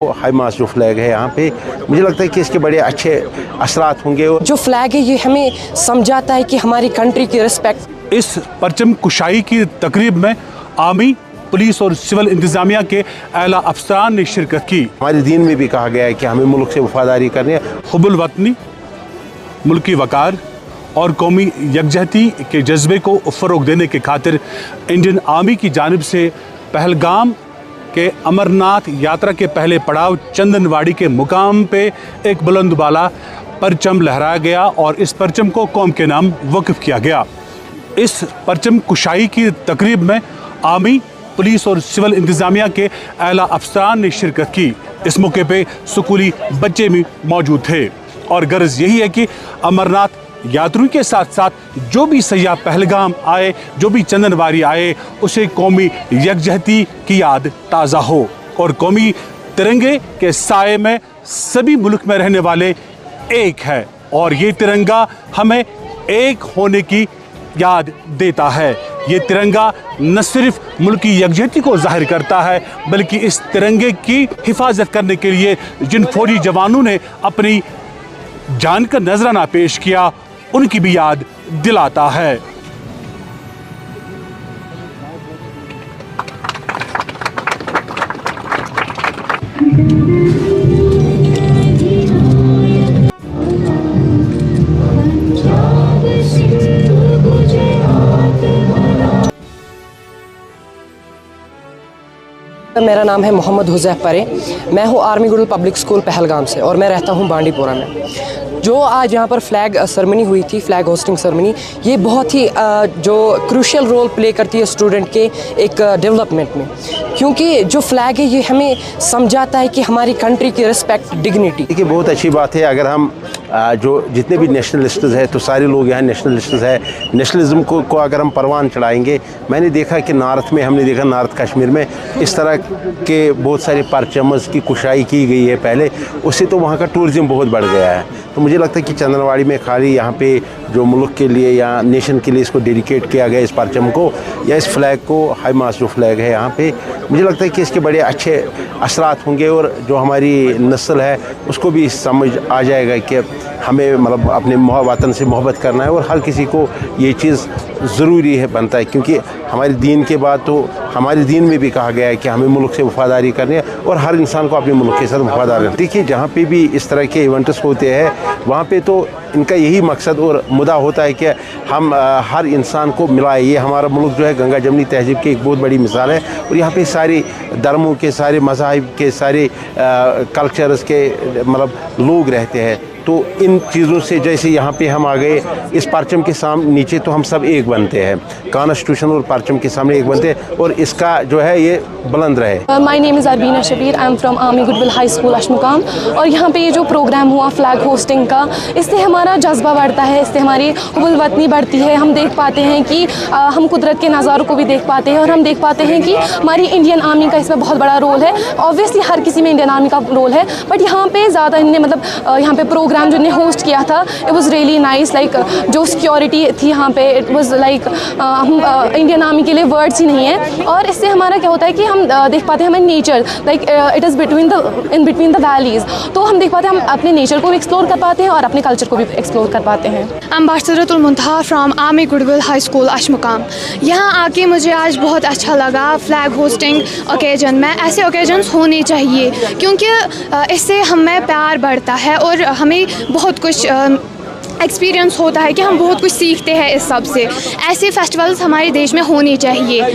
हाईमास जो फ्लैग है यहाँ पे, मुझे लगता है कि इसके बड़े अच्छे असरात होंगे। और जो फ्लैग है ये हमें समझाता है कि हमारी कंट्री की रिस्पेक्ट। इस परचम कुशाई की तकरीब में आर्मी, पुलिस और सिविल इंतजामिया के आला अफसरान ने शिरकत की। हमारे दीन में भी कहा गया है कि हमें मुल्क से वफादारी करनी है। हुब्बुल वतनी, मुल्की वकार और कौमी यकजहती के जज्बे को फ़रोग देने के खातिर इंडियन आर्मी की जानिब से पहलगाम के अमरनाथ यात्रा के पहले पड़ाव चंदनवाड़ी के मुकाम पे एक बुलंदबाला परचम लहराया गया और इस परचम को कौम के नाम वक्फ किया गया। इस परचम कुशाई की तकरीब में आर्मी, पुलिस और सिविल इंतजामिया के आला अफसरान ने शिरकत की। इस मौके पे स्कूली बच्चे भी मौजूद थे और गर्ज यही है कि अमरनाथ यात्रियों के साथ साथ जो भी सयाह पहलगाम आए, जो भी चंदनवाड़ी आए, उसे कौमी यकजहती की याद ताज़ा हो और कौमी तिरंगे के साए में सभी मुल्क में रहने वाले एक है और ये तिरंगा हमें एक होने की याद देता है। ये तिरंगा न सिर्फ मुल्की यकजहती को जाहिर करता है बल्कि इस तिरंगे की हिफाजत करने के लिए जिन फौजी जवानों ने अपनी जान का नजराना पेश किया उनकी भी याद दिलाता है। मेरा नाम है मोहम्मद हुज़ैफ परे। मैं हूँ army Goodell public school Pahalgam से और मैं रहता हूँ बांडीपोरा में। जो आज यहाँ पर फ्लैग सेरेमनी हुई थी, फ्लैग होस्टिंग सेरेमनी, ये बहुत ही जो क्रूशियल रोल प्ले करती है स्टूडेंट के एक डेवलपमेंट में, क्योंकि जो फ्लैग है ये हमें समझाता है कि हमारी कंट्री की रिस्पेक्ट, डिग्निटी। देखिए बहुत अच्छी बात है। अगर हम जो जितने भी नेशनलिस्ट्स हैं तो सारे लोग यहाँ नेशनलिस्ट्स हैं। नेशनलिज्म को अगर हम परवान चढ़ाएंगे, मैंने देखा कि नॉर्थ में, हमने देखा नॉर्थ कश्मीर में इस तरह के बहुत सारे परचम्स की कुशाई की गई है पहले, उससे तो वहाँ का टूरिज़्म बहुत बढ़ गया है। तो मुझे लगता है कि चंदनवाड़ी में खाली यहाँ पे जो मुल्क के लिए या नेशन के लिए इसको डेडिकेट किया गया इस परचम को या इस फ्लैग को, हाईमास जो फ्लैग है यहाँ पे, मुझे लगता है कि इसके बड़े अच्छे असरात होंगे और जो हमारी नस्ल है उसको भी समझ आ जाएगा कि हमें मतलब अपने वतन से मोहब्बत करना है और हर किसी को ये चीज़ ज़रूरी है बनता है, क्योंकि हमारे दीन के बाद तो हमारे दीन में भी कहा गया है कि हमें मुल्क से वफादारी करनी है और हर इंसान को अपने मुल्क के साथ वफादार रहना। देखिए जहाँ पे भी इस तरह के इवेंट्स होते हैं वहाँ पे तो इनका यही मकसद और मुद्दा होता है कि हम हर इंसान को मिलाए। ये हमारा मुल्क जो है गंगा जमनी तहजीब की एक बहुत बड़ी मिसाल है और यहाँ पे सारे धर्मों के, सारे मज़ाहिब के, सारे कल्चर्स के मतलब लोग रहते हैं। तो इन चीज़ों से जैसे यहाँ पे हम आ गए इस परचम के सामने नीचे तो हम सब एक बनते हैं, कॉन्स्टिट्यूशन और परचम के सामने एक बनते हैं और इसका जो है ये बुलंद रहे। My name is Arbina Shabir, I am from Army Goodwill High School Ashmuqam. और यहाँ पे ये जो प्रोग्राम हुआ फ्लैग होस्टिंग का, इससे हमारा जज्बा बढ़ता है, इससे हमारी हुब्बुल वतनी बढ़ती है। हम देख पाते हैं कि हम कुदरत के नज़ारों को भी देख पाते हैं और हम देख पाते हैं कि हमारी इंडियन आर्मी का इसमें बहुत बड़ा रोल है। ऑब्वियसली हर किसी में इंडियन आर्मी का रोल है, बट यहाँ पे ज़्यादा इनने मतलब यहाँ पे प्रोग्राम जो ने होस्ट किया था, it was really nice. Like जो सिक्योरिटी थी यहाँ पे, इट वाज लाइक हम इंडियन आर्मी के लिए वर्ड्स ही नहीं है। और इससे हमारा क्या होता है कि हम देख पाते हैं हमें nature, like it is in between the valleys, तो हम देख पाते हैं हम अपने नेचर को भी एक्सप्लोर कर पाते हैं और अपने कल्चर को भी एक्सप्लोर कर पाते हैं। I am Basiratul Muntaha from Army Goodwill High School Ashmuqam. यहाँ आके मुझे आज बहुत अच्छा लगा। फ्लैग होस्टिंग ओकेजन में ऐसे ओकेजन्स होने चाहिए क्योंकि इससे हमें प्यार बढ़ता है और हमें बहुत कुछ एक्सपीरियंस होता है कि हम बहुत कुछ सीखते हैं इस सब से। ऐसे फेस्टिवल्स हमारे देश में होने चाहिए।